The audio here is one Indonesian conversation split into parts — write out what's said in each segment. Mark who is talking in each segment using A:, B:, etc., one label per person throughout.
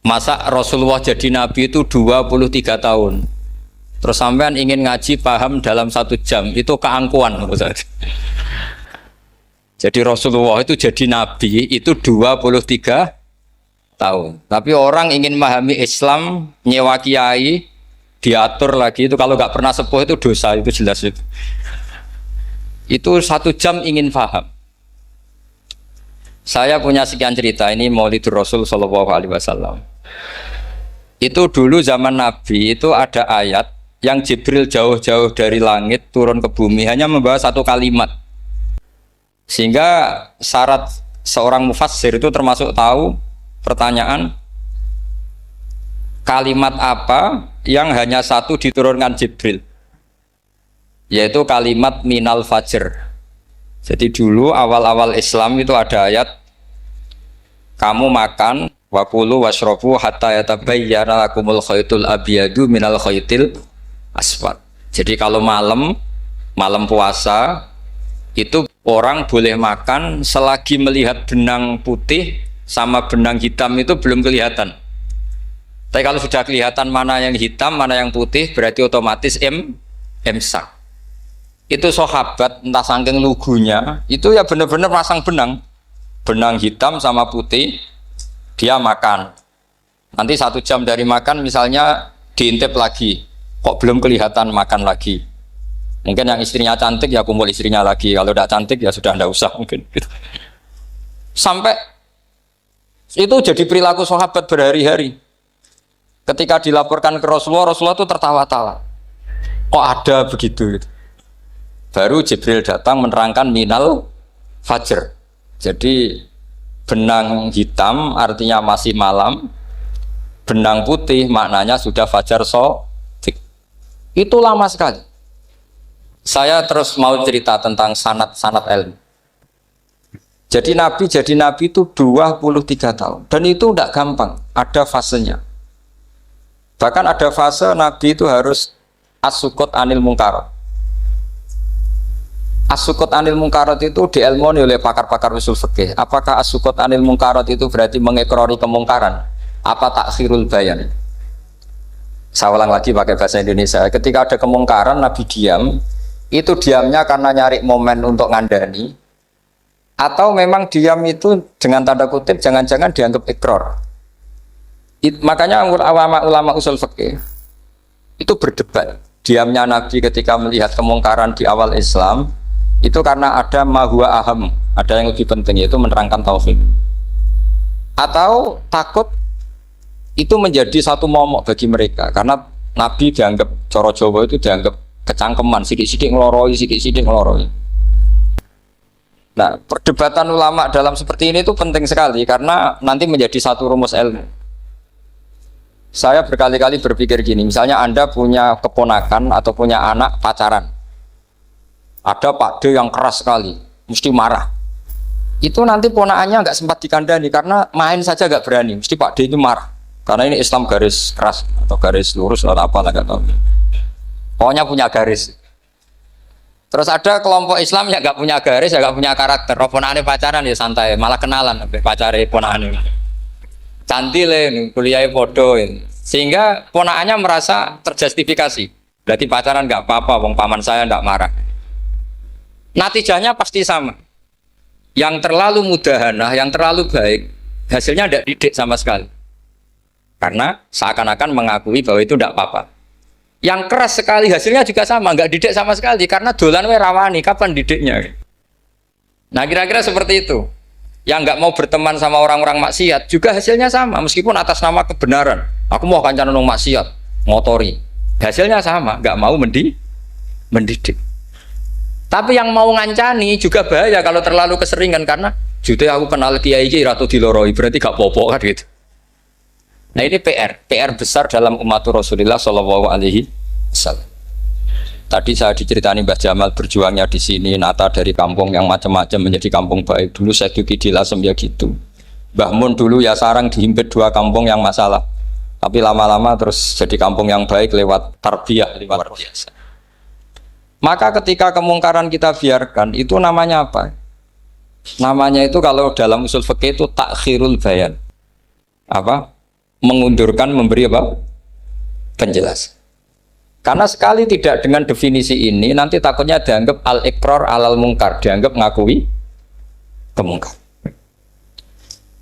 A: Masa Rasulullah jadi nabi itu 23 tahun. Terus sampean ingin ngaji paham dalam 1 jam, itu keangkuhan Ustaz. Jadi Rasulullah itu jadi nabi itu 23 tahun. Tapi orang ingin memahami Islam, nyewa kiai, diatur lagi itu kalau nggak pernah sepuh itu dosa, itu jelas itu. Itu 1 jam ingin paham. Saya punya sekian cerita, ini Maulidur Rasul Shallallahu Alaihi Wasallam. Itu dulu zaman Nabi itu ada ayat yang Jibril jauh-jauh dari langit turun ke bumi hanya membawa 1 kalimat. Sehingga syarat seorang mufassir itu termasuk tahu pertanyaan kalimat apa yang hanya 1 diturunkan Jibril, yaitu kalimat minal fajr. Jadi dulu awal-awal Islam itu ada ayat kamu makan wakulu washrobu hatta yatabayyana lakumul khaytul abyadu minal khaytil aswad. Jadi kalau malam puasa itu orang boleh makan selagi melihat benang putih sama benang hitam itu belum kelihatan. Tapi kalau sudah kelihatan mana yang hitam, mana yang putih, berarti otomatis imsak. Itu sahabat entah saking lugunya, itu ya benar-benar pasang benang hitam sama putih, dia makan. Nanti 1 jam dari makan misalnya diintip lagi, kok belum kelihatan, makan lagi. Mungkin yang istrinya cantik ya kumpul istrinya lagi, kalau tidak cantik ya sudah tidak usah mungkin. Sampai itu jadi perilaku sahabat berhari-hari. Ketika dilaporkan ke Rasulullah, Rasulullah itu tertawa-tawa. Kok ada begitu? Baru Jibril datang menerangkan minal fajr. Jadi benang hitam artinya masih malam, benang putih maknanya sudah fajar shadiq. Itu lama sekali. Saya terus mau cerita tentang sanad ilmu. Jadi Nabi itu 23 tahun. Dan itu tidak gampang, ada fasenya. Bahkan ada fase Nabi itu harus as-sukut anil mungkarat. As-sukut anil mungkarat itu diilmoni oleh pakar-pakar usul fikih. Apakah as-sukut anil mungkarat itu berarti mengikrari kemungkaran? Apa takhirul bayan? Saya ulang lagi pakai bahasa Indonesia. Ketika ada kemungkaran, Nabi diam. Itu diamnya karena nyari momen untuk ngandani, atau memang diam itu dengan tanda kutip jangan-jangan dianggap ikrar. Makanya ulama usul fikih itu berdebat. Diamnya Nabi ketika melihat kemungkaran di awal Islam itu karena ada mahwa aham, ada yang lebih penting, yaitu menerangkan tauhid, atau takut itu menjadi satu momok bagi mereka karena Nabi dianggap coro Jawa itu dianggap kecangkeman, sidik-sidik ngeloroi. Nah, perdebatan ulama dalam seperti ini itu penting sekali karena nanti menjadi satu rumus ilmu. Saya berkali-kali berpikir gini, misalnya Anda punya keponakan atau punya anak pacaran, ada Pak D yang keras sekali, mesti marah. Itu nanti ponakannya nggak sempat dikandani karena main saja nggak berani, mesti Pak D itu marah. Karena ini Islam garis keras atau garis lurus atau apa nggak tahu. Pokoknya punya garis. Terus ada kelompok Islam yang nggak punya garis, ya nggak punya karakter. Ponakannya pacaran ya santai, malah kenalan pacarnya ponakannya. Cantik kuliahnya bodoh, sehingga ponakannya merasa terjustifikasi. Berarti pacaran nggak apa-apa, wong paman saya nggak marah. Natijahnya pasti sama. Yang terlalu mudahanah, yang terlalu baik, hasilnya tidak didik sama sekali. Karena seakan-akan mengakui bahwa itu tidak apa-apa. Yang keras sekali hasilnya juga sama, nggak didik sama sekali karena dolan we rawani, kapan didiknya? Nah kira-kira seperti itu. Yang nggak mau berteman sama orang-orang maksiat juga hasilnya sama, meskipun atas nama kebenaran. Aku mau kancan nang maksiat, ngotori. Hasilnya sama, nggak mau mendidik. Tapi yang mau ngancani juga bahaya kalau terlalu keseringan karena jute aku kenal kiai iki ratu diloroi, berarti gak popo kan gitu. Nah ini PR besar dalam umat Rasulullah Shallallahu Alaihi Wasallam. Tadi saya diceritani Mbah Jamal berjuangnya di sini, nata dari kampung yang macam-macam menjadi kampung baik. Dulu saya Duki di Lasem ya gitu. Mbah Mun dulu ya sarang dihimpit 2 kampung yang masalah. Tapi lama-lama terus jadi kampung yang baik lewat tarbiyah luar biasa. Maka ketika kemungkaran kita biarkan, itu namanya apa? Namanya itu kalau dalam usul fikih itu takhirul bayan. Apa? mengundurkan memberi apa? Penjelasan. Karena sekali tidak dengan definisi ini, nanti takutnya dianggap al-iqrar alal mungkar, dianggap ngakui kemungkar.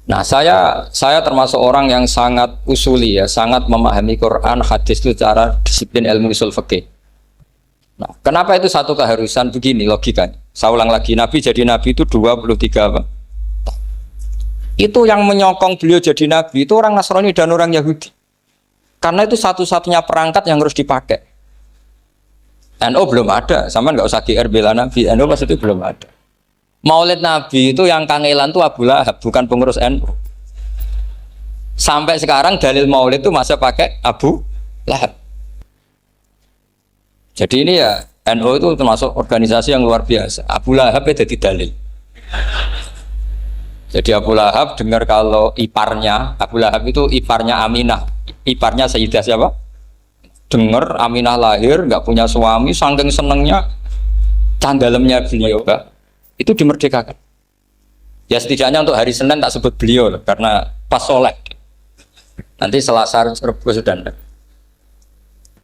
A: Nah, saya termasuk orang yang sangat usuli ya, sangat memahami Quran, hadis itu secara disiplin ilmu usul fikih. Nah, kenapa itu satu keharusan begini logikanya? Saya ulang lagi, Nabi jadi Nabi itu 23 apa? Itu yang menyokong beliau jadi Nabi itu orang Nasrani dan orang Yahudi. Karena itu satu-satunya perangkat yang harus dipakai. NU belum ada, sama nggak usah GR bela Nabi. NU pas itu belum ada. Maulid Nabi itu yang kangelan itu Abu Lahab, bukan pengurus NU. Sampai sekarang dalil Maulid itu masih pakai Abu Lahab. Jadi ini ya NU itu termasuk organisasi yang luar biasa. Abu Lahab itu jadi dalil. Jadi Abu Lahab dengar kalau iparnya Abu Lahab itu iparnya Aminah, iparnya Sayyidah siapa? Dengar Aminah lahir nggak punya suami, saking senengnya candalemnya beliau itu dimerdekakan. Ya setidaknya untuk hari Senin tak sebut beliau karena pas soleh. Nanti Selasa Rabu sudah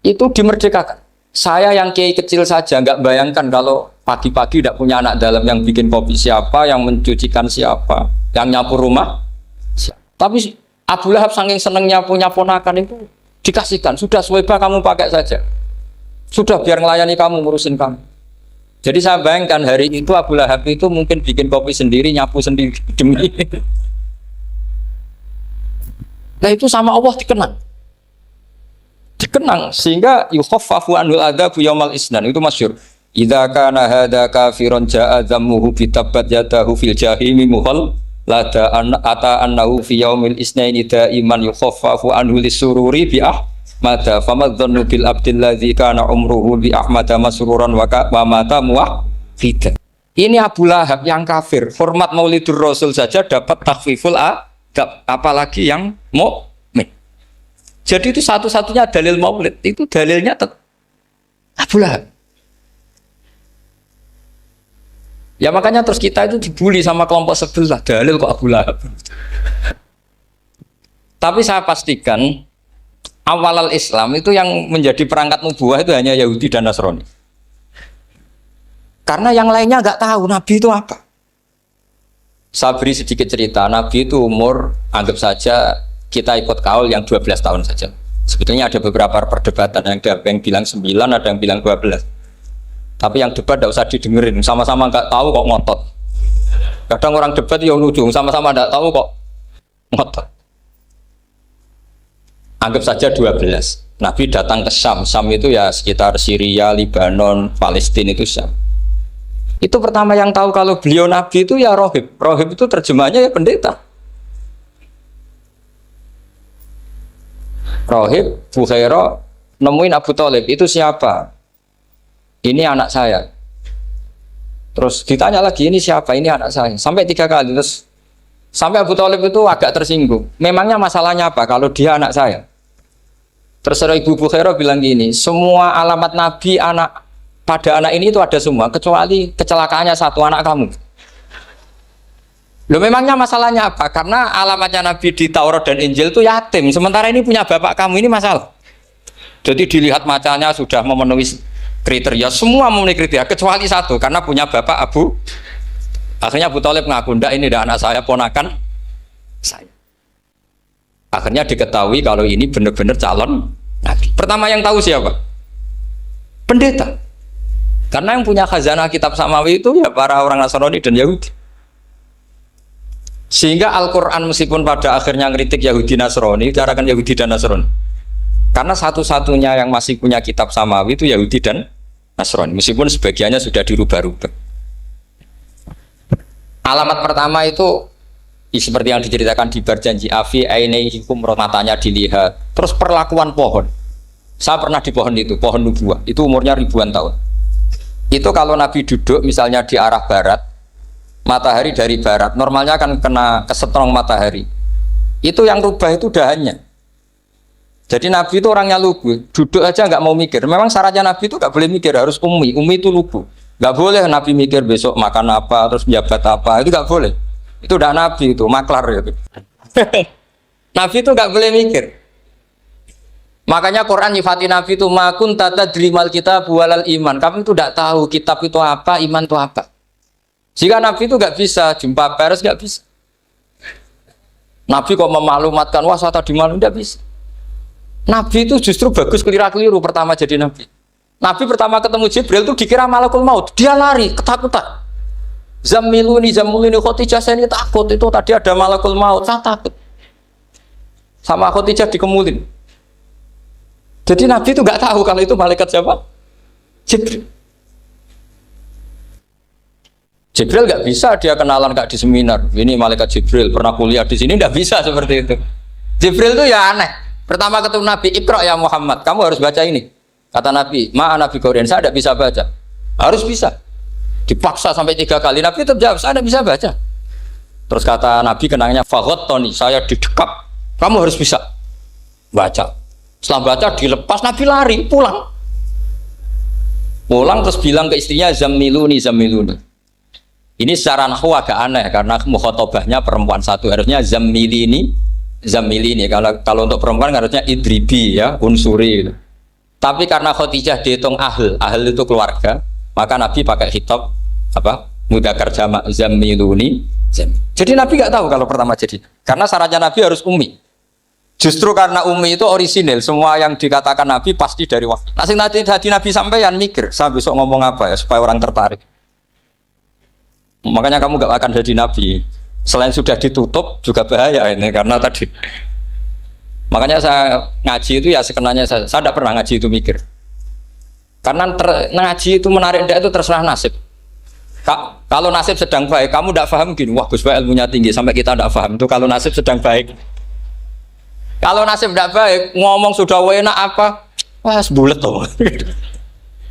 A: itu dimerdekakan. Saya yang kiai kecil saja nggak bayangkan kalau pagi-pagi tidak punya anak dalam yang bikin kopi siapa, yang mencucikan siapa, yang nyapu rumah siapa. Tapi Abu Lahab saking senengnya punya ponakan itu dikasihkan, sudah Suwaibah kamu pakai saja, sudah biar melayani kamu, ngurusin kamu. Jadi saya bayangkan hari itu Abu Lahab itu mungkin bikin kopi sendiri, nyapu sendiri demi. Nah itu sama Allah dikenang sehingga yukhaffafu anhul adzabu yaumal isnan, itu masyhur. Idza kana hadza kafiron jaa dhammuhu bi tabbat yadahu fil jahimi muhal lada ata annahu fi yaumil isnaini daiman yukhaffafu anhu lisururi bi ahmada famadzannu bil abdil ladzi kana umruhu bi ahmada masruran wa mata muwahhidan. Ini Abu Lahab yang kafir, hormat Maulidur Rasul saja dapat takhfiful adab, apalagi yang mukmin. Jadi itu satu-satunya dalil Maulid, itu dalilnya Abu Lahab. Ya makanya terus kita itu dibully sama kelompok sebelah, dalil kok Abu Lahab. Tapi saya pastikan awal Islam itu yang menjadi perangkat nubuah itu hanya Yahudi dan Nasrani. Karena yang lainnya nggak tahu Nabi itu apa. Saya beri sedikit cerita, Nabi itu umur anggap saja kita ikut kaul yang 12 tahun saja. Sebetulnya ada beberapa perdebatan, ada yang bilang 9, ada yang bilang 12. Tapi yang debat tidak usah didengerin, sama-sama nggak tahu kok ngotot. Kadang orang debat ya lucu, sama-sama nggak tahu kok ngotot. Anggap saja 12. Nabi datang ke Syam. Syam itu ya sekitar Syria, Lebanon, Palestina itu Syam. Itu pertama yang tahu kalau beliau Nabi itu ya rohib. Rohib itu terjemahnya ya pendeta. Rohib, Bukhaira nemuin Abu Thalib, itu siapa? Ini anak saya. Terus ditanya lagi, ini siapa? Ini anak saya. Sampai 3 kali. Terus sampai Abu Thalib itu agak tersinggung. Memangnya masalahnya apa kalau dia anak saya? Terus Ibu Bukhaira bilang gini, semua alamat Nabi pada anak ini itu ada semua, kecuali kecelakaannya satu, anak kamu. Loh memangnya masalahnya apa? Karena alamatnya Nabi di Taurat dan Injil itu yatim. Sementara ini punya bapak kamu, ini masalah. Jadi dilihat macanya sudah memenuhi kriteria, semua memenuhi kriteria kecuali satu, karena punya bapak Abu. Akhirnya Abu Thalib ngaku, ndak ini ndak anak saya, ponakan saya. Akhirnya diketahui kalau ini benar-benar calon Nabi. Pertama yang tahu siapa? Pendeta. Karena yang punya khazanah kitab samawi itu ya para orang Nasrani dan Yahudi. Sehingga Al-Quran meskipun pada akhirnya ngeritik Yahudi Nasrani, bicarakan Yahudi dan Nasrani. Karena satu-satunya yang masih punya kitab samawi itu Yahudi dan Nasrani, meskipun sebagiannya sudah dirubah-rubah. Alamat pertama itu seperti yang diceritakan di Barjanji, afi ainaihikum, matanya dilihat. Terus perlakuan pohon. Saya pernah di pohon itu, pohon nubuah. Itu umurnya ribuan tahun. Itu kalau Nabi duduk misalnya di arah barat, matahari dari barat, normalnya akan kena kesetrong matahari. Itu yang rubah itu dahannya. Jadi Nabi itu orangnya lugu, duduk aja nggak mau mikir. Memang syaratnya Nabi itu nggak boleh mikir, harus ummi itu lugu. Nggak boleh Nabi mikir besok makan apa, terus jabat apa, itu nggak boleh. Itu udah Nabi itu, maklar itu. Nabi itu nggak boleh mikir. Makanya Quran nyifati Nabi itu makun tata drimal kitab walal iman. Kamu itu tidak tahu kitab itu apa, iman itu apa. Jika Nabi itu nggak bisa jumpa pers, nggak bisa. Nabi kok memaklumatkan wah saya tadi malu, nggak bisa. Nabi itu justru bagus keliru pertama jadi Nabi. Nabi pertama ketemu Jibril itu dikira malakul maut, dia lari ketakutan. Zamiluni Khadijah, saya ini takut, itu tadi ada malakul maut, saya takut. Sama Khadijah dikemulin. Jadi Nabi itu nggak tahu kalau itu malaikat siapa? Jibril. Jibril nggak bisa dia kenalan nggak di seminar. Ini malaikat Jibril pernah kuliah di sini, nggak bisa seperti itu. Jibril itu ya aneh. Pertama ketemu Nabi, Iqra ya Muhammad, kamu harus baca ini. Kata Nabi, Nabi Korean, saya tidak bisa baca. Harus bisa. Dipaksa sampai 3 kali. Nabi tetap jawab, saya tidak bisa baca. Terus kata Nabi kenangnya, Fagot Tony, saya didekap. Kamu harus bisa baca. Setelah baca dilepas, Nabi lari pulang. Pulang terus bilang ke istrinya Zamiluni. Ini secara nahwu agak aneh karena mukhotobahnya perempuan satu, harusnya Zamilini. Kalau untuk perempuan harusnya idribi ya, unsuri gitu. Tapi karena Khadijah dihitung ahl itu keluarga, maka Nabi pakai khitab apa? Mudzakkar jamak Zamiluni. Jadi Nabi nggak tahu kalau pertama jadi. Karena syaratnya Nabi harus ummi. Justru karena ummi itu orisinil, semua yang dikatakan Nabi pasti dari wahyu. Nanti Nabi sampeyan mikir, saya besok ngomong apa ya supaya orang tertarik. Makanya kamu gak akan jadi Nabi. Selain sudah ditutup juga bahaya ini karena tadi. Makanya saya ngaji itu ya sekenanya saya tidak pernah ngaji itu mikir. Karena ngaji itu menarik itu terserah nasib. Kalau nasib sedang baik, kamu tidak paham gini, wah Gus Baik ilmunya tinggi sampai kita tidak paham itu kalau nasib sedang baik. Kalau nasib tidak baik, ngomong sudah enak apa, wah sebulet tuh.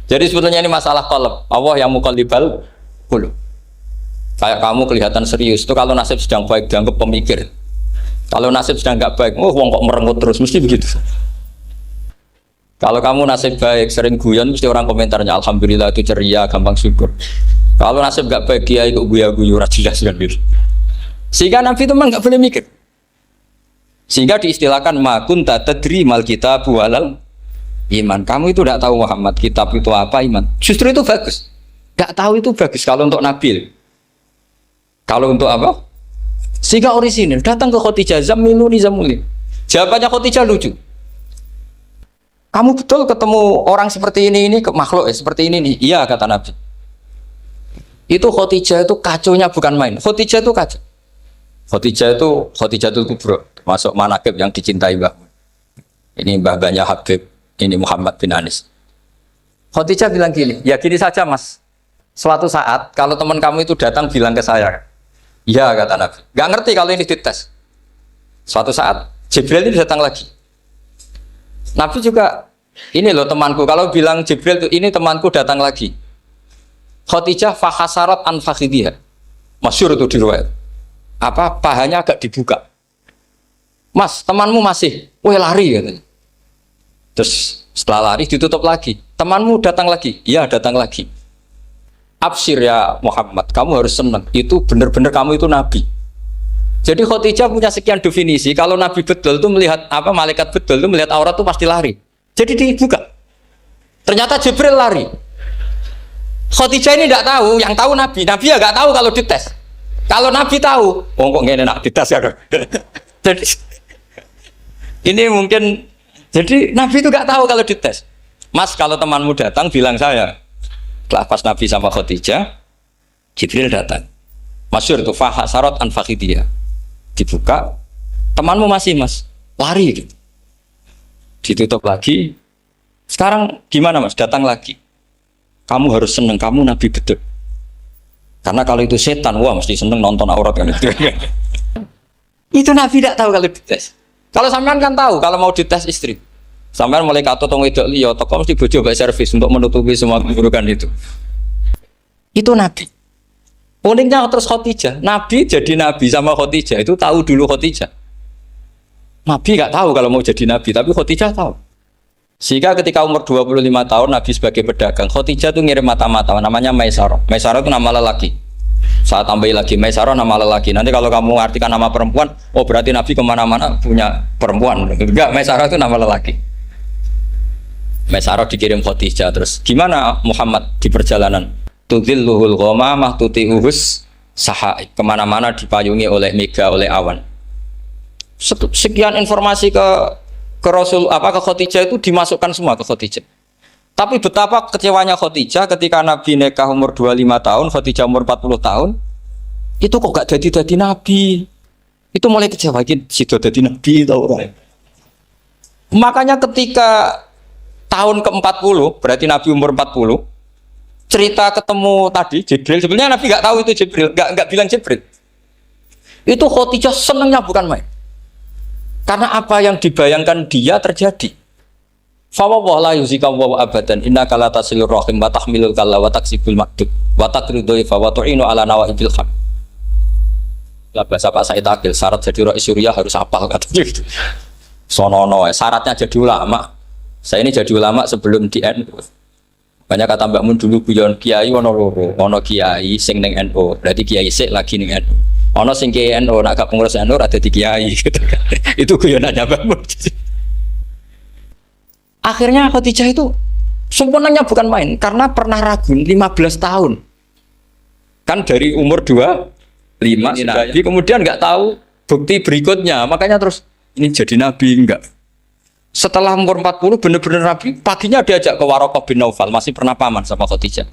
A: Jadi sebetulnya ini masalah qalb. Allah yang muqallibal qulub. Kayak kamu kelihatan serius itu kalau nasib sedang baik dianggap pemikir. Kalau nasib sedang nggak baik, wong kok merengut terus, mesti begitu. Kalau kamu nasib baik, sering guyon, mesti orang komentarnya alhamdulillah itu ceria, gampang syukur. Kalau nasib nggak baik, kiai kok guya-guyu, jelas kan gitu. Sehingga Nabi itu memang nggak boleh mikir. Sehingga diistilahkan makun tadri mal kitab walal iman. Kamu itu tidak tahu Muhammad kitab itu apa, iman. Justru itu bagus. Nggak tahu itu bagus kalau untuk Nabi. Kalau untuk apa? Sehingga orisinil datang ke Khadijah, Zamiluni. Jawabannya Khadijah lucu. Kamu betul ketemu orang seperti ini ke makhluk seperti ini nih. Iya kata Nabi. Itu Khadijah itu kacaunya bukan main. Khadijah itu kacau. Khadijah itu kubro, masuk manaqib yang dicintai Mbah. Ini mbah-mbahnya Habib, ini Muhammad bin Anis. Khadijah bilang gini, ya gini saja mas. Suatu saat kalau teman kamu itu datang bilang ke saya, iya kata Nabi. Gak ngerti kalau ini dites. Suatu saat Jibril ini datang lagi. Nabi juga, ini loh temanku. Kalau bilang Jibril ini temanku datang lagi. Khadijah fahasarat an fakhidhiha. Masyhur itu di riwayat. Apa pahanya agak dibuka. Mas, temanmu masih, weh lari katanya. Terus setelah lari ditutup lagi. Temanmu datang lagi, iya datang lagi. Absyir ya Muhammad, kamu harus senang. Itu benar-benar kamu itu Nabi. Jadi Khadijah punya sekian definisi. Kalau Nabi betul itu melihat apa malaikat betul itu melihat aurat itu pasti lari. Jadi dibuka. Ternyata Jibril lari. Khadijah ini tidak tahu, yang tahu Nabi. Nabi ya nggak tahu kalau dites. Kalau Nabi tahu, oh kok nggak enak dites ya. Jadi ini mungkin, jadi Nabi itu nggak tahu kalau dites. Mas kalau temanmu datang bilang saya. Setelah pas Nabi sama Khadijah, Jibril datang. Masyhur itu fahasarat an fakhidhiha. Dibuka, temanmu masih mas, lari gitu. Ditutup lagi. Sekarang gimana mas? Datang lagi. Kamu harus seneng, kamu Nabi betul. Karena kalau itu setan, wah mesti seneng nonton aurat kan itu. Itu Nabi tidak tahu kalau dites. Kalau sampean kan tahu kalau mau dites istri. Sampean mulai kato tong wedok liya, toko mesti bojo bae servis untuk menutupi semua keburukan itu. Itu Nabi. Uniknya terus Khadijah, Nabi jadi Nabi sama Khadijah itu tahu dulu Khadijah. Nabi nggak tahu kalau mau jadi Nabi, tapi Khadijah tahu. Sehingga ketika umur 25 tahun Nabi sebagai pedagang, Khadijah itu ngirim mata-mata namanya Maisarah. Maisarah itu nama lelaki. Saya tambahin lagi Maisarah nama lelaki. Nanti kalau kamu artikan nama perempuan, oh berarti Nabi kemana-mana punya perempuan. Enggak, Maisarah itu nama lelaki. Maisarah dikirim Khadijah. Terus gimana Muhammad di perjalanan? Tudhilluhul ghamamah tuti'uhus sahaik. Kemana-mana dipayungi oleh mega, oleh awan. Sekian informasi ke Rasul ke Khadijah itu dimasukkan semua ke Khadijah. Tapi betapa kecewanya Khadijah ketika Nabi nikah umur 25 tahun, Khadijah umur 40 tahun. Itu kok gak jadi Nabi. Itu mulai kecewa, sido jadi Nabi tahu. Makanya ketika tahun ke-40, berarti Nabi umur 40, cerita ketemu tadi Jibril, sebenarnya Nabi gak tahu itu Jibril, gak bilang Jibril. Itu Khadijah senangnya bukan main. Karena apa yang dibayangkan dia terjadi. Fawwah la yuzika wa abadan innaka la tasilur rahim wa tahmilul kalla wa taksibul makdud wa taqridu fa wa tu'inu ala nawaibil haq. Lah bahasa Pak Said Akil syarat jadi rais Suriah harus hafal katanya gitu. Sonono syaratnya jadi ulama. Saya ini jadi ulama sebelum di NU. Banyak kata Mbak Mun dulu guyon kiai ono loro, ono kiai sing ning NU, berarti kiai sik lagi ning NU. Ono sing kiai NU nak gak pengurus NU ada di kiai gitu kan. Itu guyonannya Mbak Mun. Akhirnya Khadijah itu sempurnanya bukan main karena pernah ragu 15 tahun. Kan dari umur 25 Nabi kemudian nggak tahu bukti berikutnya. Makanya terus ini jadi Nabi enggak. Setelah umur 40 benar-benar Nabi, paginya diajak ke Waraqah bin Naufal, masih pernah paman sama Khadijah.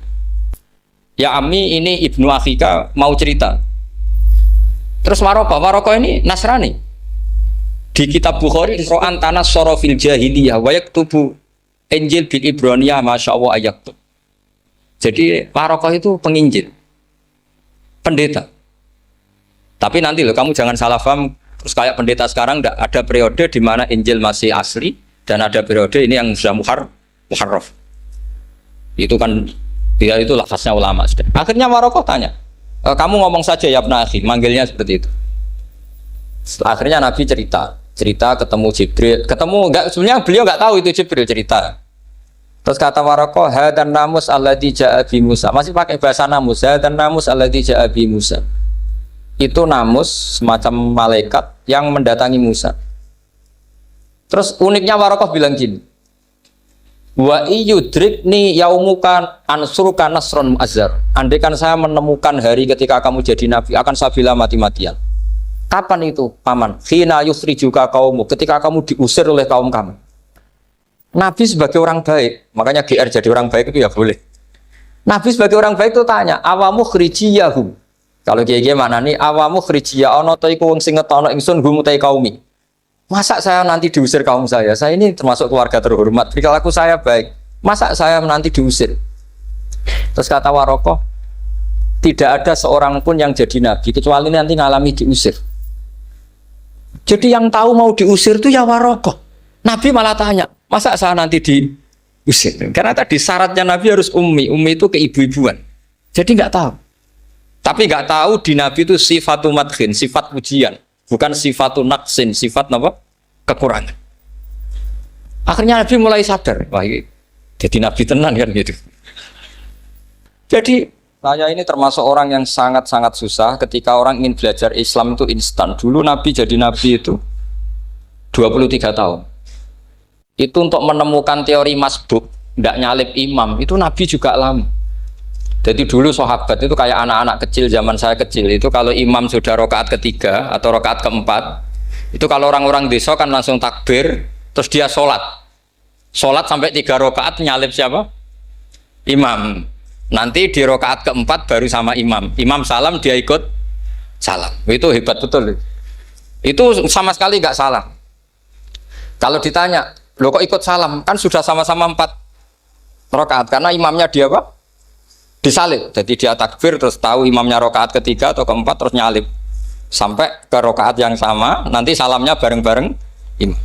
A: Ya Ami ini Ibnu Akhika mau cerita. Terus Waraqah ini Nasrani. Di kitab Bukhari Ro'an Tanas Sorofil Jahiliyah wayak tubuh Injil bil Ibraniyah Masya Allah ayat. Jadi Waraqah itu penginjil, pendeta. Tapi nanti loh kamu jangan salah paham. Terus kayak pendeta sekarang ada periode di mana Injil masih asli dan ada periode ini yang sudah muharraf. Itu kan dia itu lafaznya ulama. Akhirnya Waraqah tanya, kamu ngomong saja ya Ibnu Akhi, manggilnya seperti itu. Akhirnya Nabi cerita ketemu Jibril, enggak, sebenarnya beliau enggak tahu itu Jibril cerita. Terus kata Waraqah, hadan namus alladzi ja'a bi Musa. Masih pakai bahasa namus, hadan namus alladzi ja'a bi Musa. Itu namus semacam malaikat yang mendatangi Musa. Terus uniknya Waraqah bilang gini, wa iyudrikni yaumuka ansuruka nasron mu'azzar. Andaikan saya menemukan hari ketika kamu jadi nabi, akan saya bilang mati-matian. Kapan itu paman? Khina yusrijuka kaumu, ketika kamu diusir oleh kaum kamu. Nabi sebagai orang baik, makanya GR jadi orang baik itu ya boleh. Nabi sebagai orang baik itu tanya, awamu khrijiyahum. Kalau kiai mana nih, awamu khrijiyah ono ta iku wong sing ngetono ingsun hum utai kaumi. Masa saya nanti diusir kaum saya? Saya ini termasuk keluarga terhormat, perilaku saya baik. Masa saya nanti diusir? Terus kata Waraqah, tidak ada seorang pun yang jadi nabi kecuali nanti ngalami diusir. Jadi yang tahu mau diusir itu ya Waraqah. Nabi malah tanya, masa saya nanti diusir? Karena tadi syaratnya Nabi harus ummi. Ummi itu keibu-ibuan. Jadi nggak tahu. Tapi nggak tahu di Nabi itu sifatu madkhin, sifat pujian, bukan sifatu naqsin, sifat apa? Kekurangan. Akhirnya Nabi mulai sadar, wah ini jadi Nabi tenan kan gitu. Jadi saya ini termasuk orang yang sangat-sangat susah ketika orang ingin belajar Islam itu instan. Dulu Nabi jadi Nabi itu 23 tahun. Itu untuk menemukan teori masbuk, tidak nyalip imam, itu Nabi juga lama. Jadi dulu sahabat itu kayak anak-anak kecil zaman saya kecil. Itu kalau imam sudah rakaat ketiga atau rakaat keempat, itu kalau orang-orang desa kan langsung takbir, terus dia sholat. Sholat sampai 3 rakaat nyalip siapa? Imam. Nanti di rakaat keempat baru sama imam. Imam salam dia ikut salam. Itu hebat betul. Itu sama sekali nggak salah. Kalau ditanya, loh kok ikut salam? Kan sudah sama-sama 4 rakaat karena imamnya dia apa? Disalib. Jadi dia takbir terus tahu imamnya rakaat ketiga atau keempat terus nyalip sampai ke rakaat yang sama. Nanti salamnya bareng-bareng imam.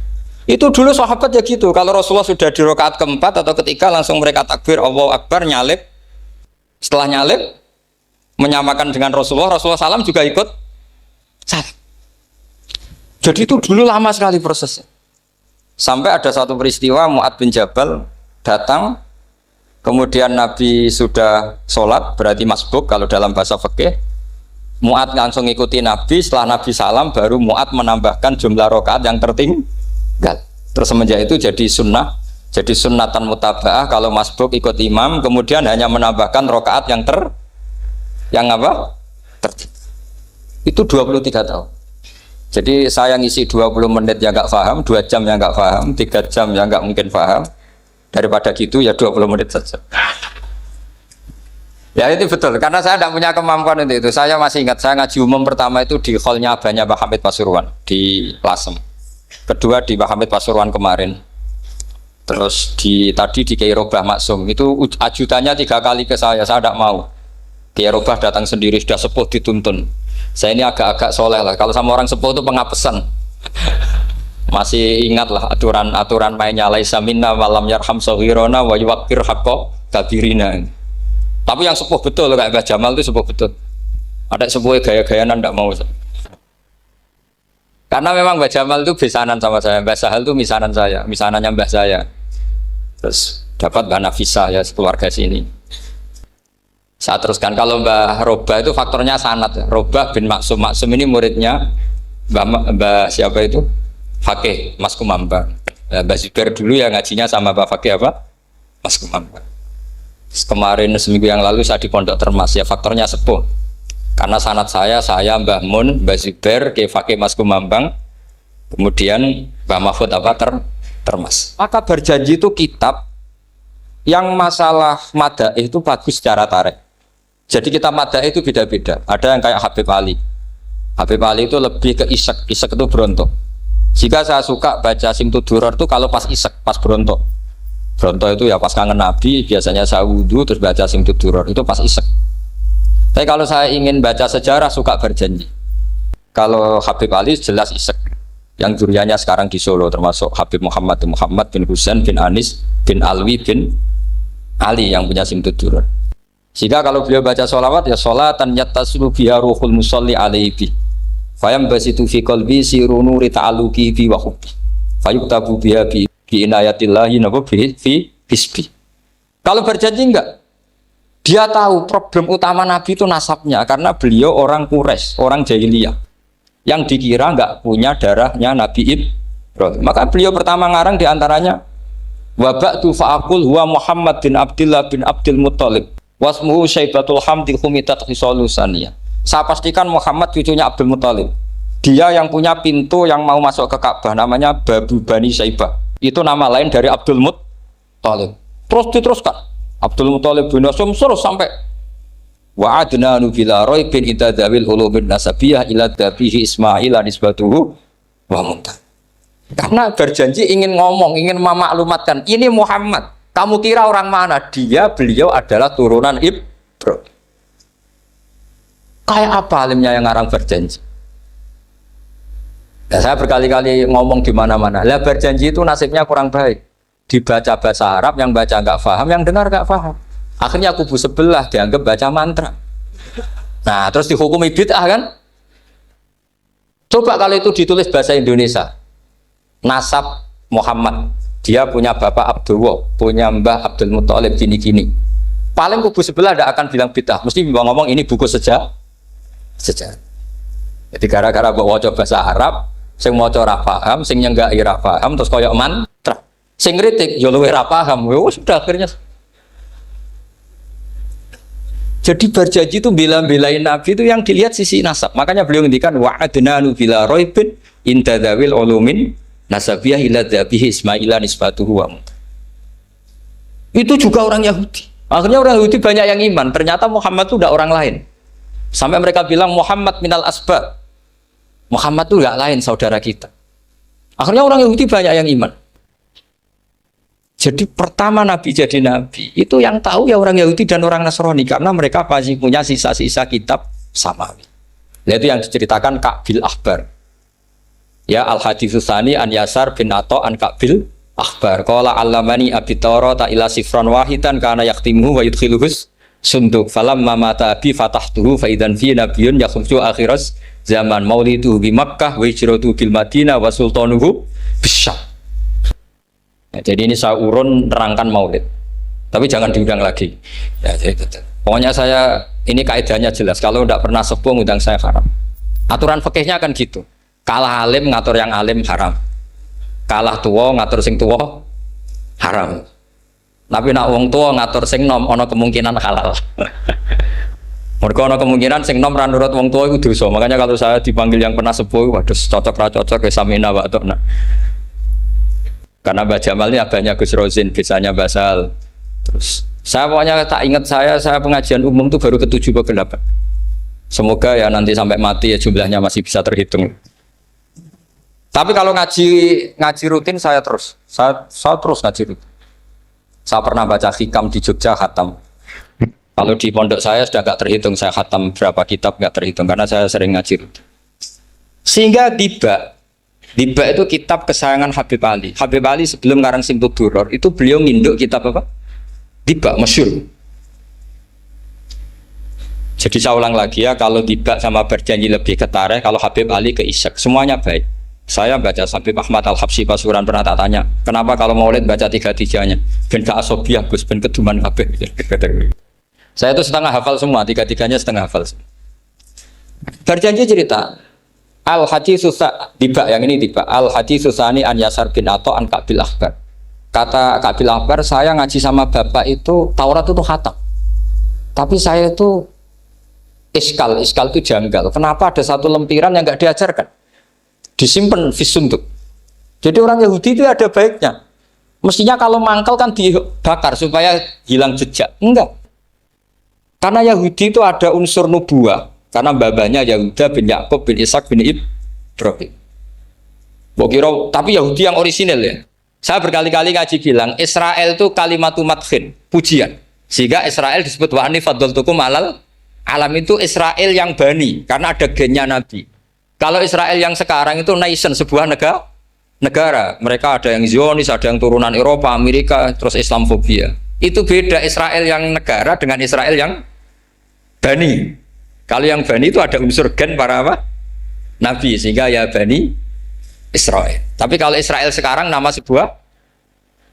A: Itu dulu sahabat ya gitu. Kalau Rasulullah sudah di rakaat keempat atau ketiga langsung mereka takbir Allahu Akbar nyalip. Setelah nyalip menyamakan dengan Rasulullah, Rasulullah salam juga ikut salam. Jadi itu dulu lama sekali prosesnya. Sampai ada satu peristiwa Mu'ad bin Jabal datang, kemudian Nabi sudah sholat, berarti masbuk kalau dalam bahasa fikih. Mu'ad langsung ikuti Nabi, setelah Nabi salam baru Mu'ad menambahkan jumlah rakaat yang tertinggal. Terus semenjak itu jadi sunnah, jadi sunnatan mutaba'ah kalau masbuk ikut imam, kemudian hanya menambahkan rakaat yang apa? Itu 23 tahun. Jadi saya ngisi 20 menit yang nggak paham, 2 jam yang nggak paham, 3 jam yang nggak mungkin paham. Daripada gitu ya 20 menit saja. Ya itu betul, karena saya tidak punya kemampuan untuk itu. Saya masih ingat, saya ngaji umum pertama itu di hallnya abahnya Pak Hamid Pasuruan di Lasem. Kedua di Pak Hamid Pasuruan kemarin. Terus tadi di Kiai Robah Maksum, itu ajudannya 3 kali ke saya tidak mau. Kiai Robah datang sendiri, sudah sepuh dituntun. Saya ini agak-agak soleh lah, kalau sama orang sepuh itu pengapesan. Masih ingat lah aturan mainnya, laisa minna walam yarham saghirona wa yuwaqqir haqqa kabirina. Tapi yang sepuh betul kayak Mbah Jamal itu sepuh betul. Ada sepuh gaya-gayanan tidak mau. Karena memang Mbah Jamal itu besanan sama saya, Mbah Sahal itu misanan saya, misanannya Mbah saya. Terus dapat Mbah Nafisa ya keluarga sini. Saya teruskan, kalau Mbah Robah itu faktornya sanad. Robah bin Maksum, Maksum ini muridnya Mbah siapa itu? Fakih Mas Kumambang. Mbah Zubair dulu ya ngajinya sama Mbah Fakih apa? Mas Kumambang. Kemarin seminggu yang lalu saya di Pondok Termas ya, faktornya sepuh. Karena sanad saya Mbah Mun, Mbah Zubair, Kiai Fakih Mas Kumambang, kemudian Mbah Mahfud apa Termas. Maka berjanji itu kitab yang masalah madaih itu bagus secara tarikh. Jadi kita madaih itu beda-beda. Ada yang kayak Habib Ali. Habib Ali itu lebih ke isek itu berontok. Jika saya suka baca Simtud Duror itu kalau pas isek, pas berontok. Berontok itu ya pas kangen Nabi, biasanya saya wudhu terus baca Simtud Duror, itu pas isek. Tapi kalau saya ingin baca sejarah suka berjanji. Kalau Habib Ali jelas isek. Yang duriannya sekarang di Solo termasuk Habib Muhammad bin Husain bin Anis bin Alwi bin Ali yang punya Simtud Duror. Jika kalau beliau baca sholawat ya sholatan yattasulu biha ruhul musalli alaihi fayam basitu fi qalbi sirunu rita'aluki bi wa hubbi fayuktabu biha bi inayatillahi nabu fi hisbi. Kalau berjanji enggak, dia tahu problem utama Nabi itu nasabnya, karena beliau orang Quraisy, orang jahiliyah yang dikira enggak punya darahnya Nabi Ibrahim. Maka beliau pertama ngarang diantaranya wa ba'du fa'aqul huwa Muhammad bin Abdillah bin Abdul Muttalib wasmuhu Syaibatul Hamdi Khumitat Khisalusaniyah. Saya pastikan Muhammad cucunya Abdul Muttalib. Dia yang punya pintu yang mau masuk ke Ka'bah, namanya Babu Bani Syaibah. Itu nama lain dari Abdul Muttalib. Terus diteruskan Abdul Muttalib bin Hasyim terus sampai wa adnanu bila raibin itadzawil ulumin nasabiyah ila dabihi Ismail nisbatuhu wa muntah. Karena berjanji ingin ngomong, ingin memaklumatkan ini Muhammad. Kamu kira orang mana? Beliau adalah turunan Ibrahim. Kayak apa alimnya yang ngarang berjanji? Ya, saya berkali-kali ngomong di mana-mana. Lah berjanji itu nasibnya kurang baik. Dibaca bahasa Arab, yang baca nggak paham, yang dengar nggak paham. Akhirnya kubu sebelah dianggap baca mantra. Nah, terus dihukumi bid'ah kan? Coba kalau itu ditulis bahasa Indonesia. Nasab Muhammad. Dia punya bapak Abdullah, punya mbah Abdul Muttalib gini-gini. Paling kubu sebelah tidak akan bilang bid'ah. Mesti ngomong ini buku sejarah. Jadi gara-gara bawa bahasa Arab, sing maca ora paham, sing nyenggaki ora paham, terus koyo mantra. Sing kritik yo luwih ora paham. Sudah akhirnya. Jadi berjanji itu bela-belain Nabi itu yang dilihat sisi nasab. Makanya beliau ngendikan wa adnanu bila raibin intadawil ulumin nasabiyah ila dhabihi Ismaila nisbatuhu wa muntah. Itu juga orang Yahudi. Akhirnya orang Yahudi banyak yang iman. Ternyata Muhammad itu tidak orang lain. Sampai mereka bilang Muhammad minal asbab. Muhammad itu tidak lain saudara kita. Akhirnya orang Yahudi banyak yang iman. Jadi pertama Nabi jadi Nabi itu yang tahu ya orang Yahudi dan orang Nasrani, karena mereka pasti punya sisa-sisa kitab samawi. Itu yang diceritakan Ka'bil Ahbar. Ya al-haditsus tsani an Yasar bin Atha an Ka'bil Ahbar. Qala allamani abi Tawrata ila sifran wahidan kana yaktimuhu wa yudkhiluhus sunduk falamma mata bi fatahtuhu fa idan fi nabiyyun yakhruju akhiras zaman maulidu bi Makkah wa hijratu bil Madinah wa sultanuhu bisyam. Nah, jadi ini saya urun nerangkan maulid, tapi jangan diundang lagi. Ya, jadi, pokoknya saya ini kaidahnya jelas. Kalau tidak pernah sepuh ngundang saya haram. Aturan fikihnya kan gitu. Kalah alim ngatur yang alim haram. Kalah tua ngatur sing tua haram. Tapi nak wong tua ngatur sing nom ono kemungkinan halal. Mereka ono kemungkinan sing nom ra nurut wong tua itu dosa. Makanya kalau saya dipanggil yang pernah sepuh, waduh cocok ra cocok ya samina wa ta'na. Karena Mbak Jamal ini abahnya Gus Rozin, biasanya basal. Terus saya pokoknya tak ingat saya pengajian umum itu baru ke-7 ke 8. Semoga ya nanti sampai mati ya jumlahnya masih bisa terhitung. Tapi kalau ngaji rutin saya terus ngaji rutin. Saya pernah baca hikam di Jogja khatam. Kalau di pondok saya sudah nggak terhitung saya khatam berapa kitab, nggak terhitung karena saya sering ngaji rutin. Sehingga Diba itu kitab kesayangan Habib Ali. Habib Ali sebelum ngarang Simtud Duror itu beliau nginduk kitab apa? Diba, masyhur. Jadi saya ulang lagi ya, kalau Diba sama Berjanji lebih ketara, kalau Habib Ali ke Ishak, semuanya baik. Saya baca Habib Ahmad Al-Habsyi Pasuruan pernah tak tanya, kenapa kalau Maulid baca tiga-tiganya? Ben ke Asobiah, Gus, ben keduman Habib. Saya itu setengah hafal semua, tiga-tiganya setengah hafal. Berjanji cerita, Al-Hadis Susah Diba, yang ini Diba, Al-Hadis Susani an Yasar bin Ato an Kabil Akbar. Kata Kabil Akbar, saya ngaji sama bapak itu Taurat itu khatam. Tapi saya itu iskal itu janggal. Kenapa ada satu lempiran yang nggak diajarkan? Disimpan visunduk. Jadi orang Yahudi itu ada baiknya. Mestinya kalau mangkal kan dibakar supaya hilang jejak. Enggak. Karena Yahudi itu ada unsur nubuah. Karena babanya Yahuda bin Yakub bin Ishak bin Ibrahim. Tapi Yahudi yang orisinal ya. Saya berkali-kali ngaji bilang Israel itu kalimatu madhin, pujian. Sehingga Israel disebut wa ani faddaltukum alal alam, itu Israel yang bani karena ada gennya Nabi. Kalau Israel yang sekarang itu nation, sebuah negara. Mereka ada yang Zionis, ada yang turunan Eropa, Amerika, terus Islamfobia. Itu beda Israel yang negara dengan Israel yang bani. Kalau yang bani itu ada unsur gen para apa? Nabi, sehingga ya bani Israel. Tapi kalau Israel sekarang nama sebuah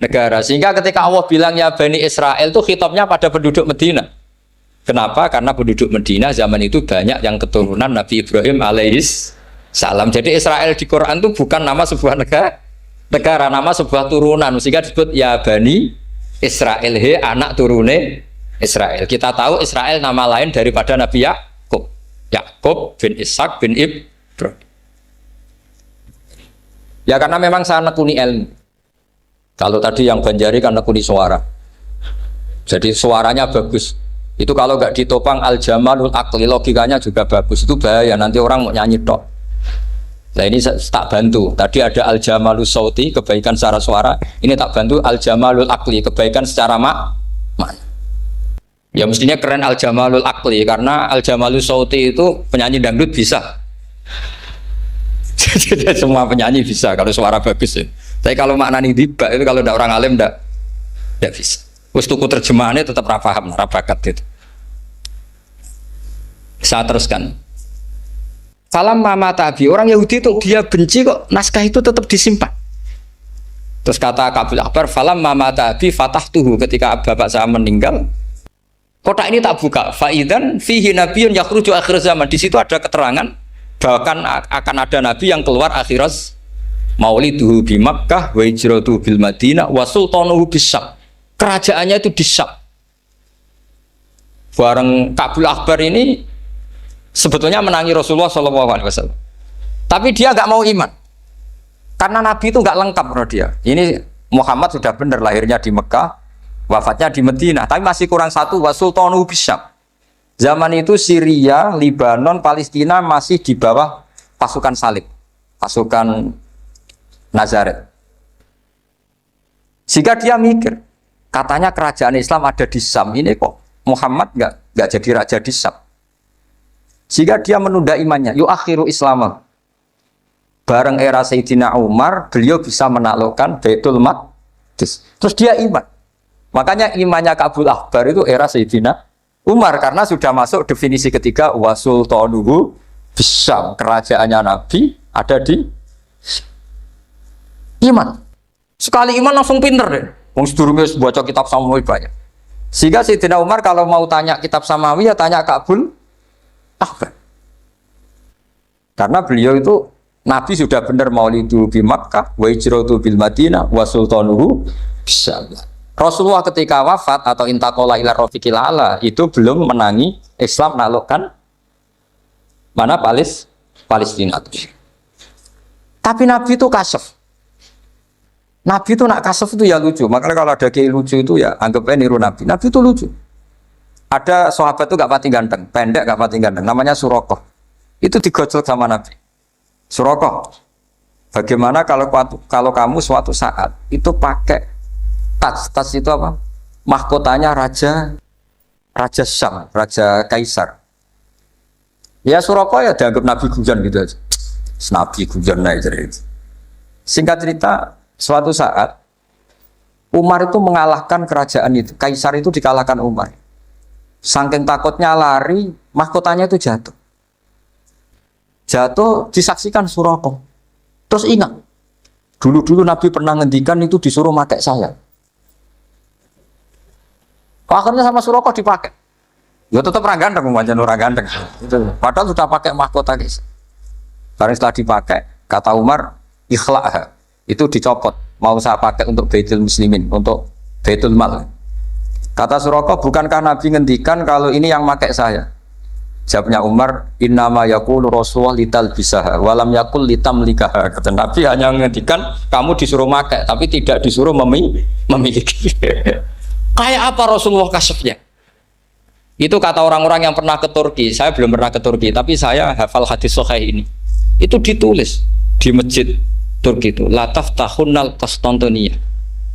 A: negara. Sehingga ketika Allah bilang ya bani Israel itu khitabnya pada penduduk Medina. Kenapa? Karena penduduk Medina zaman itu banyak yang keturunan Nabi Ibrahim alaihis salam. Jadi Israel di Quran itu bukan nama sebuah negara, nama sebuah turunan. Sehingga disebut ya bani Israel, he anak turune Israel. Kita tahu Israel nama lain daripada Nabi Yakub bin Ishak bin Ibrahim. Ya karena memang saya nekuni ilmu. Kalau tadi yang Banjari kan nekuni suara. Jadi suaranya bagus. Itu kalau nggak ditopang al-jamalul akli, logikanya juga bagus. Itu bahaya, nanti orang mau nyanyi tok. Nah ini tak bantu. Tadi ada al-jamalul sauti, kebaikan secara suara. Ini tak bantu al-jamalul akli, kebaikan secara makna. Ya mestinya keren al-jamalul akli, karena al-jamalul sauti itu penyanyi dangdut bisa. Jadi semua penyanyi bisa kalau suara bagus ya. Tapi kalau maknani Diba itu kalau tidak orang alim tidak bisa. Terus tuku terjemahannya tetap paham, rabakat itu. Saya teruskan. Falam mama tabi, orang Yahudi itu dia benci kok naskah itu tetap disimpan. Terus kata Kabil Akbar, falam mama tabi fatahtuhu, ketika bapak saya meninggal, kotak ini tak buka. Faidan fihi nabiyun yakhruju akhir zaman. Di situ ada keterangan bahkan akan ada nabi yang keluar akhirat, mauliduhu bi Makkah wa hijratuhu bil Madinah wa sultanuhu bisyam. Kerajaannya itu di Syam. Bareng Kabil Akbar ini sebetulnya menangi Rasulullah SAW. Tapi dia nggak mau iman. Karena Nabi itu nggak lengkap menurut dia. Ini Muhammad sudah benar lahirnya di Mekah, wafatnya di Madinah. Tapi masih kurang satu, wa sultanuhu bisyam. Zaman itu Syria, Libanon, Palestina masih di bawah pasukan salib, pasukan Nazaret. Sehingga dia mikir, katanya kerajaan Islam ada di Syam, ini kok Muhammad nggak jadi raja di Syam. Sehingga dia menunda imannya, yuakhiru Islam. Bareng era Sayyidina Umar, beliau bisa menaklukkan Baitul Maqdis. Terus dia iman. Makanya imannya Kabil Akbar itu era Sayyidina Umar, karena sudah masuk definisi ketiga wasultanuhu bisyam, kerajaannya Nabi ada di iman. Sekali iman langsung pinter deh. Wong sedurunge baca kitab Samuel banyak. Sehingga Sayyidina Umar kalau mau tanya kitab Samawi ya tanya Ka'bul Ahbar. Karena beliau itu Nabi sudah benar maulidu bi Makkah wa hijratu bil Madinah wa sultanuhu bisyam. Rasulullah ketika wafat atau intaqala ila rafiqil ala itu belum menangi Islam naklukkan mana Palestina. Tapi Nabi itu kasef. Nabi itu nak kasef itu ya lucu. Makanya kalau ada kiai lucu itu ya anggapnya niru Nabi. Nabi itu lucu. Ada sahabat itu gak pati ganteng, pendek gak pati ganteng. Namanya Surakoh. Itu digojlok sama Nabi. Surakoh, bagaimana kalau kamu suatu saat itu pakai tas itu apa? Mahkotanya Raja Syam, Raja Kaisar. Ya Surakoh ya dianggap Nabi guyon gitu aja. Nabi guyon aja itu. Singkat cerita, suatu saat Umar itu mengalahkan kerajaan itu, Kaisar itu dikalahkan Umar. Saking takutnya lari, mahkotanya itu jatuh. Jatuh disaksikan Surakoh. Terus ingat, dulu Nabi pernah ngendikan itu disuruh pakai saya. Akhirnya sama Surakoh dipakai. Ya tetap orang ganteng, orang ganteng. Padahal sudah pakai mahkota guys. Karena setelah dipakai, kata Umar, ikhla'ha. Itu dicopot. Mau saya pakai untuk Baitul Muslimin, untuk Baitul Mal. Kata Surakoh, bukankah Nabi ngendikan kalau ini yang pakai saya? Jawabnya Umar, innama yaqulu Rasulullah lital bisaha, walam yaqul litamlikaha. Kata Nabi hanya ngendikan kamu disuruh pakai, tapi tidak disuruh memiliki. Kayak apa Rasulullah kasefnya? Itu kata orang-orang yang pernah ke Turki. Saya belum pernah ke Turki, tapi saya hafal hadis sahih ini. Itu ditulis di masjid Turki itu, la taftahunnal Konstantinia.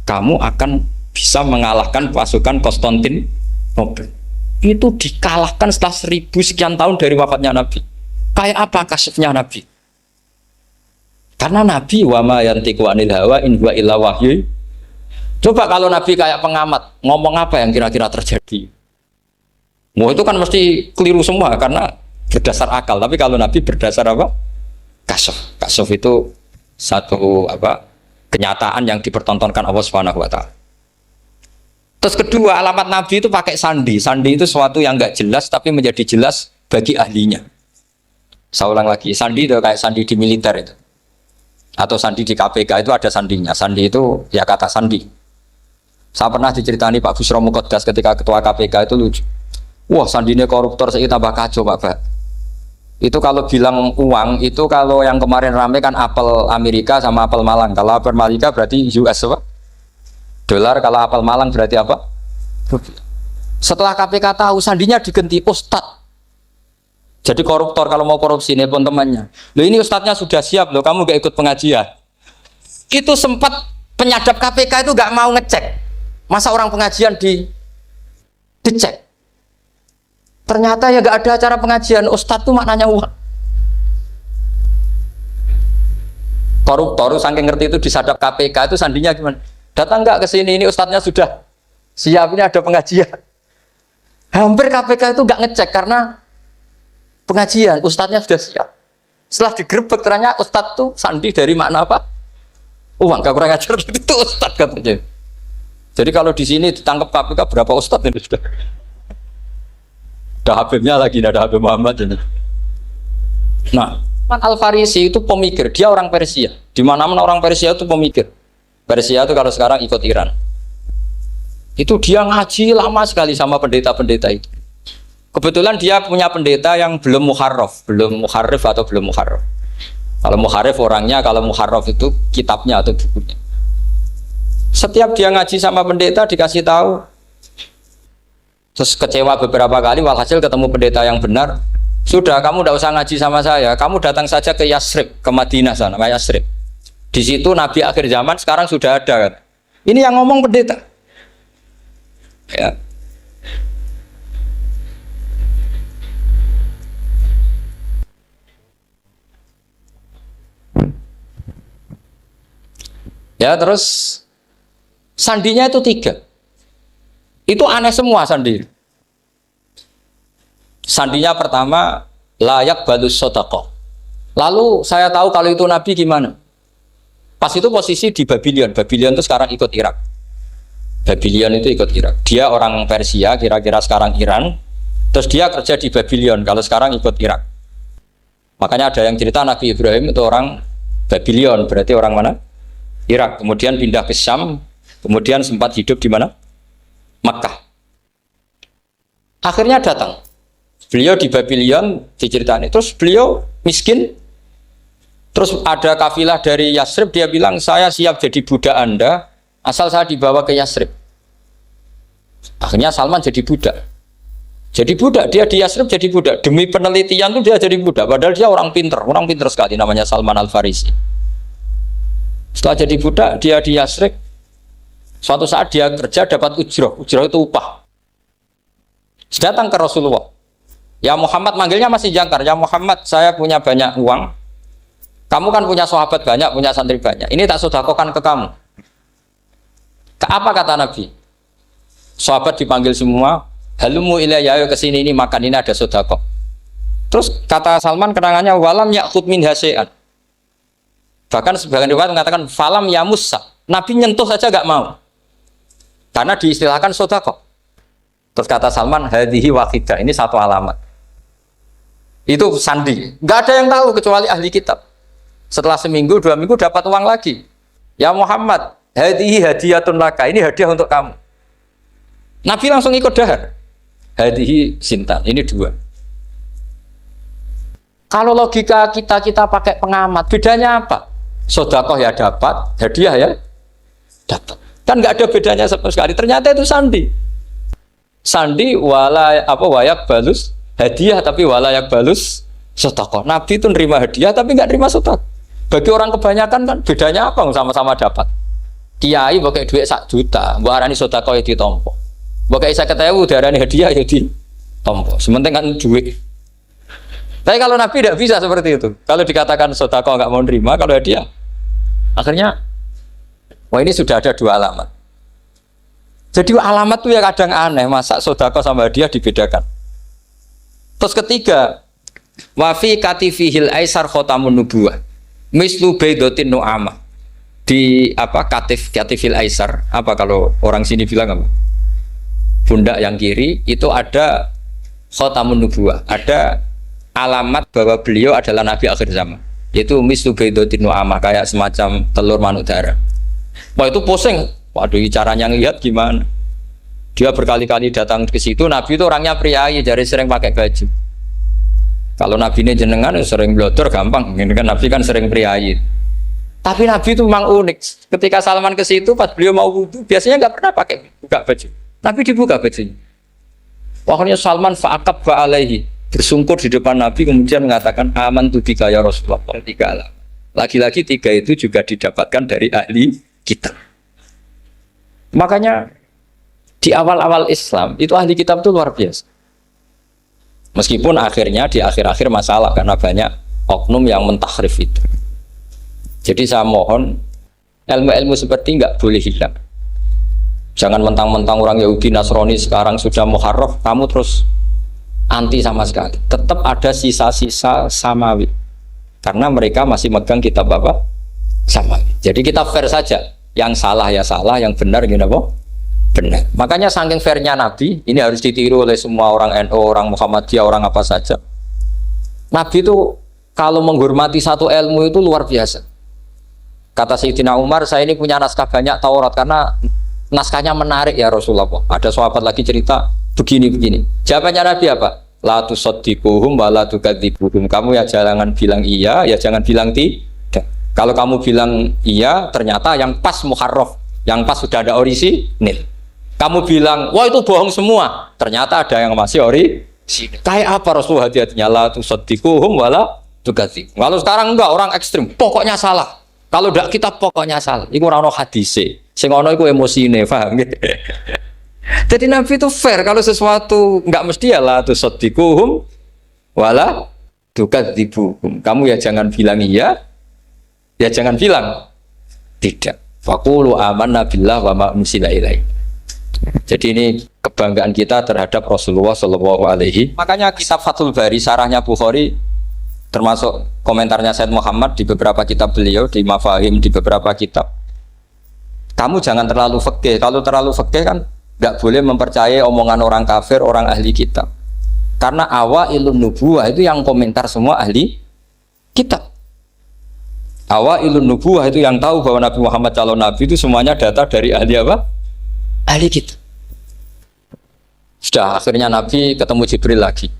A: Kamu akan bisa mengalahkan pasukan Konstantinopel. Itu dikalahkan setelah 1000 sekian tahun dari wafatnya Nabi. Kayak apa kasefnya Nabi? Karena Nabi wa ma yantiqu anil hawa in huwa illa wahyu. Coba kalau Nabi kayak pengamat, ngomong apa yang kira-kira terjadi? Mau itu kan mesti keliru semua karena berdasar akal. Tapi kalau Nabi berdasar apa? Kasef. Kasef itu satu apa? Kenyataan yang dipertontonkan Allah Subhanahu wa taala. Terus kedua, alamat Nabi itu pakai sandi. Sandi itu sesuatu yang enggak jelas tapi menjadi jelas bagi ahlinya. Saya ulang lagi, sandi itu kayak sandi di militer itu. Atau sandi di KPK itu ada sandinya. Sandi itu ya kata sandi. Saya pernah diceritani Pak Busro Muqaddas ketika ketua KPK itu lucu. Wah, sandinya koruptor saya tambah kacau Pak. Itu kalau bilang uang, itu kalau yang kemarin rame kan apel Amerika sama apel Malang. Kalau apel Amerika berarti US apa? Dolar, kalau apel Malang berarti apa? Setelah KPK tahu sandinya diganti Ustadz. Jadi koruptor kalau mau korupsi ini pun temannya. Loh ini Ustadznya sudah siap loh, kamu gak ikut pengajian. Itu sempat penyadap KPK itu gak mau ngecek. Masa orang pengajian dicek? Ternyata ya gak ada acara pengajian. Ustadz tuh maknanya uang. Koruptor saking ngerti itu disadap KPK itu sandinya gimana? Datang nggak ke sini, ini ustadznya sudah siap, ini ada pengajian. Hampir KPK itu nggak ngecek karena pengajian, ustadznya sudah siap. Setelah digerebek ternyata ustadz tuh sandi dari makna apa? Uang, gak kurang ajar itu ustadz katanya. Jadi kalau di sini ditangkap KPK berapa ustadz ini sudah? Ada Habibnya lagi, ada Habib Muhammad ini. Nah, Al-Farisi itu pemikir, dia orang Persia. Di mana-mana orang Persia itu pemikir. Persia itu kalau sekarang ikut Iran. Itu dia ngaji lama sekali sama pendeta-pendeta itu. Kebetulan dia punya pendeta yang belum muharraf, belum muharrif atau belum muharraf. Kalau muharrif orangnya, kalau muharraf itu kitabnya atau bukunya. Setiap dia ngaji sama pendeta dikasih tahu, terus kecewa beberapa kali, walhasil ketemu pendeta yang benar. Sudah, kamu tidak usah ngaji sama saya, kamu datang saja ke Yasrib, ke Madinah sana, ke Yasrib. Di situ Nabi akhir zaman sekarang sudah ada kan. Ini yang ngomong pendeta. Ya. Ya terus sandinya itu 3. Itu aneh semua sandi. Sandinya pertama layak balus sodaqoh. Lalu saya tahu kalau itu Nabi gimana. Pas itu posisi di Babylon. Babylon itu sekarang ikut Irak. Babylon itu ikut Irak. Dia orang Persia, kira-kira sekarang Iran. Terus dia kerja di Babylon, kalau sekarang ikut Irak. Makanya ada yang cerita Nabi Ibrahim itu orang Babylon, berarti orang mana? Irak. Kemudian pindah ke Syam, kemudian sempat hidup di mana? Makkah. Akhirnya datang. Beliau di Babylon diceritain. Terus beliau miskin. Terus ada kafilah dari Yasrib, dia bilang saya siap jadi budak Anda asal saya dibawa ke Yasrib. Akhirnya Salman jadi budak. Jadi budak, dia di Yasrib jadi budak. Demi penelitian tuh dia jadi budak. Padahal dia orang pinter sekali, namanya Salman Al-Farisi. Setelah jadi budak, dia di Yasrib. Suatu saat dia kerja dapat ujroh. Ujroh itu upah. Datang ke Rasulullah. Ya Muhammad, manggilnya masih jangkar. Ya Muhammad, saya punya banyak uang. Kamu kan punya sahabat banyak, punya santri banyak. Ini tak sedekahkan ke kamu. Apa kata Nabi? Sahabat dipanggil semua. Halumu ilayya, ayo kesini, ini makan, ini ada sedekah. Terus kata Salman kenangannya walam ya'khud min hasya'an. Bahkan sebagian riwayat mengatakan falam yamussa. Nabi nyentuh saja gak mau. Karena diistilahkan sedekah. Terus kata Salman hadhihi waqidah, ini satu alamat. Itu sandi. Gak ada yang tahu kecuali ahli kitab. Setelah seminggu, 2 minggu dapat uang lagi. Ya Muhammad, hadhihi hadiyatun laka, ini hadiah untuk kamu. Nabi langsung ikut dahar. Hadihi sintan, ini 2. Kalau logika kita pakai pengamat, bedanya apa? Sedekah ya dapat, hadiah ya dapat. Kan nggak ada bedanya sama sekali. Ternyata itu sandi. Sandi wayak balus hadiah, tapi walayak balus sedekah. Nabi itu nerima hadiah tapi nggak nerima sedekah. Bagi orang kebanyakan kan bedanya apa? Sama-sama dapat. Kiai pakai duit 1 juta, mbok arani sedekah ya ditompo. Bagai saya ketahui darahnya hadiah ya di tompo. Sementing kan duit. Tapi kalau Nabi tidak bisa seperti itu. Kalau dikatakan sedekah nggak mau nerima, kalau hadiah, akhirnya, wah ini sudah ada 2 alamat. Jadi alamat tuh ya kadang aneh. Masa sedekah sama hadiah dibedakan. Terus ketiga, wafi katifihil aisar khotamun nubuwah. Mislu baidotin nu'amah. Di katifil aisar. Apa kalau orang sini bilang apa? Pundak yang kiri itu ada khotamun nubuwah, ada alamat bahwa beliau adalah nabi akhir zaman, yaitu mislu baidotin nu'amah, kayak semacam telur manuk darah. Wah itu pusing. Waduh, caranya ngelihat gimana? Dia berkali-kali datang ke situ. Nabi itu orangnya priayi, jadi sering pakai baju. Kalau nabi ini jenengan sering blodor gampang, ini kan nabi kan sering priayi. Tapi nabi itu memang unik. Ketika Salman ke situ, pas beliau mau wudu, biasanya nggak pernah pakai buka baju. Nabi dibuka bajunya. Waktunya Salman fa'aqab ba'alaihi, bersungkur di depan Nabi, kemudian mengatakan aman tu bika ya Rasulullah. 3 alamat. Lagi-lagi 3 itu juga didapatkan dari ahli kitab. Makanya di awal-awal Islam itu ahli kitab itu luar biasa. Meskipun akhirnya di akhir-akhir masalah karena banyak oknum yang mentahrif itu. Jadi saya mohon ilmu-ilmu seperti nggak boleh hilang. Jangan mentang-mentang orang Yahudi Nasrani sekarang sudah muharraf, kamu terus anti sama sekali. Tetap ada sisa-sisa samawi. Karena mereka masih megang kitab apa? Samawi. Jadi kita fair saja. Yang salah ya salah, yang benar gini apa? Benar. Makanya saking fairnya Nabi, ini harus ditiru oleh semua orang NU, orang Muhammadiyah, orang apa saja. Nabi itu kalau menghormati satu ilmu itu luar biasa. Kata Sayyidina Umar, saya ini punya naskah banyak Taurat karena naskahnya menarik ya Rasulullah. Ada sahabat lagi cerita begini-begini. Jawabannya Nabi apa? La tusaddiquhum wa la tukadzibuhum. Kamu ya jangan bilang iya, ya jangan bilang tidak. Kalau kamu bilang iya, ternyata yang pas muharraf, yang pas sudah ada orisinil. Kamu bilang, wah itu bohong semua, ternyata ada yang masih orisinil. Kayak apa Rasulullah hati-hatinya? La tusaddiquhum wa la tukadzibuhum. Kalau sekarang enggak, orang ekstrim, pokoknya salah. Kalau tidak kita pokoknya salah. Iku ora ono hadise. Sing ono iku emosine, paham gitu. Jadi Nabi itu fair. Kalau sesuatu enggak mesti ya la tusaddiquhum wala tukadzibuhum. Kamu ya jangan bilang iya, ya jangan bilang tidak. Faqulu amanna billah wa ma unzila ilaihi. Jadi ini kebanggaan kita terhadap Rasulullah Shallallahu Alaihi. Makanya kitab Fathul Bari, sarahnya Bukhari, termasuk komentarnya Said Muhammad di beberapa kitab beliau, di Mafahim, di beberapa kitab. kamu jangan terlalu fikih. Kalau terlalu fikih kan nggak boleh mempercayai omongan orang kafir, orang ahli kitab. Karena awailun nubuwah itu yang komentar semua ahli kitab. Awailun nubuwah itu yang tahu bahwa Nabi Muhammad calon nabi itu semuanya data dari ahli apa? Ahli kitab. Sudah akhirnya Nabi ketemu Jibril lagi.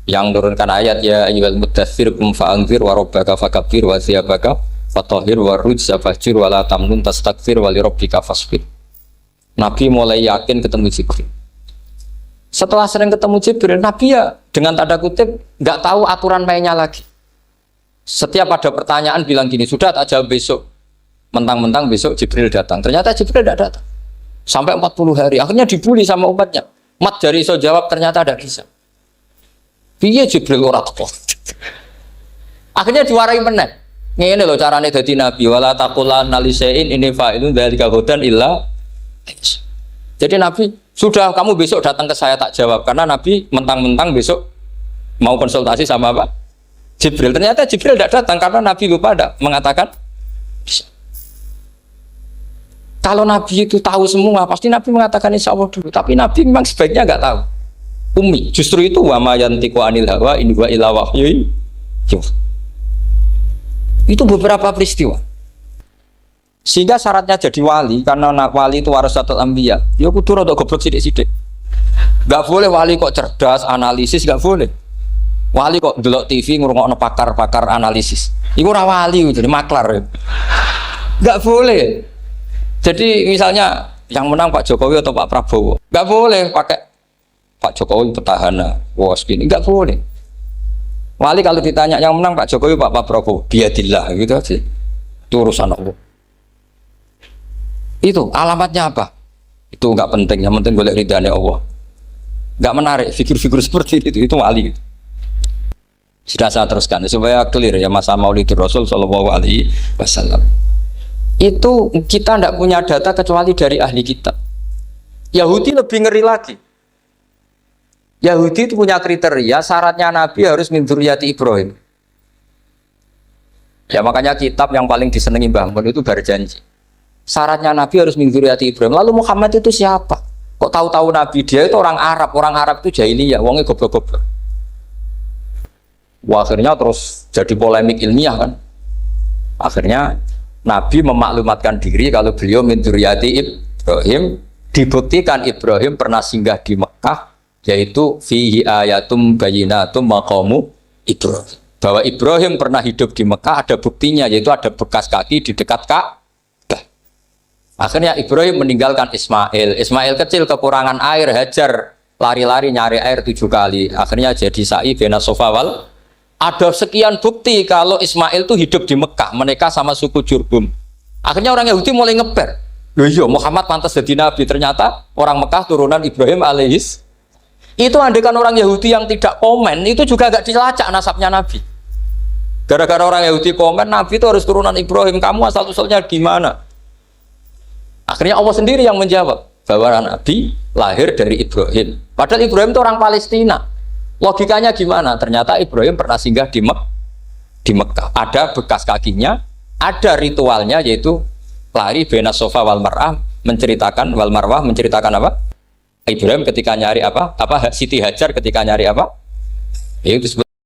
A: Yang turunkan ayat ya ayyuhal muddatsir qum fa'anzir wa rabbaka fakabbir wa thiyabaka fatahhir wa rujza fahjur wa la tamnun tastakbir wa li rabbika fasbir. Nabi mulai yakin ketemu Jibril. Setelah sering ketemu Jibril, Nabi ya dengan tanda kutip nggak tahu aturan mainnya lagi. Setiap ada pertanyaan bilang gini, sudah tak jawab besok. Mentang-mentang besok Jibril datang. Ternyata Jibril tidak datang. Sampai 40 hari. Akhirnya dibully sama umatnya. Mat dari iso jawab ternyata tidak bisa. Piye Jibril ora teko. Akhirnya diwarai meneh. Ngene lho carane dadi nabi, wala taqulanna lisain ini fa'ilun dzalika hudan illa. Jadi Nabi, sudah kamu besok datang ke saya tak jawab karena Nabi mentang-mentang besok mau konsultasi sama apa? Jibril. Ternyata Jibril tidak datang karena Nabi lupa ada mengatakan bisa. Kalau Nabi itu tahu semua, pasti Nabi mengatakan insya Allah dulu. Tapi Nabi memang sebaiknya nggak tahu. Umi, justru itu wa ma yantiqu anil hawa in huwa illa wahyu. Itu beberapa peristiwa. Sehingga syaratnya jadi wali, karena wali itu warasatul anbiya. Ya kudu rada goblok sithik-sithik. Enggak boleh wali kok cerdas, analisis enggak boleh. Wali kok delok TV ngrungokno pakar-pakar analisis. Iku ora wali, jadi maklar. Enggak boleh. Jadi misalnya yang menang Pak Jokowi atau Pak Prabowo, enggak boleh pakai Pak Jokowi petahana. Wah, segini enggak boleh. Wali kalau ditanya yang menang Pak Jokowi Pak Prabowo, biadillah gitu aja. Itu urusan Allah. Itu alamatnya apa? Itu nggak penting, yang penting boleh ridhanya Allah. Nggak menarik figur-figur seperti itu wali. Sudah saya teruskan supaya clear ya masa Maulidur Rasul Shallallahu Alaihi Wasallam. Itu kita tidak punya data kecuali dari ahli kitab. Yahudi lebih ngeri lagi. Yahudi itu punya kriteria syaratnya Nabi harus min dzurriyyati Ibrahim. Ya makanya kitab yang paling disenangi Mbah Mun itu Berjanji. Syaratnya Nabi harus min dzurriyyati Ibrahim. Lalu Muhammad itu siapa? Kok tahu-tahu Nabi dia itu orang Arab? Orang Arab itu jahiliyah, wongnya goblok-goblok. Wah, akhirnya terus jadi polemik ilmiah kan. Akhirnya Nabi memaklumatkan diri kalau beliau min dzurriyyati Ibrahim. Dibuktikan Ibrahim pernah singgah di Mekah, yaitu fihi ayatum bayyinatum maqamu Ibrahim. Bahwa Ibrahim pernah hidup di Mekah ada buktinya, yaitu ada bekas kaki di dekat Ka'bah. Akhirnya Ibrahim meninggalkan Ismail. Ismail kecil kekurangan air, Hajar lari-lari nyari air 7 kali. Akhirnya jadi sa'i bena sofa wal. Ada sekian bukti kalau Ismail itu hidup di Mekah, menikah sama suku Jurhum. Akhirnya orang Yahudi mulai ngeper. Loh iya, Muhammad pantas jadi nabi. Ternyata orang Mekah turunan Ibrahim alaihis. Itu andekan orang Yahudi yang tidak komen, itu juga gak dilacak nasabnya Nabi. Gara-gara orang Yahudi komen, Nabi itu harus turunan Ibrahim. Kamu asal-usulnya gimana? Akhirnya Allah sendiri yang menjawab bahwa Nabi lahir dari Ibrahim. Padahal Ibrahim itu orang Palestina. Logikanya gimana? Ternyata Ibrahim pernah singgah di Mekah. Ada bekas kakinya, ada ritualnya yaitu lari bena sofa wal mar'ah, menceritakan wal marwah, menceritakan apa? Ibrahim ketika nyari apa? Siti Hajar ketika nyari apa? Itu disebut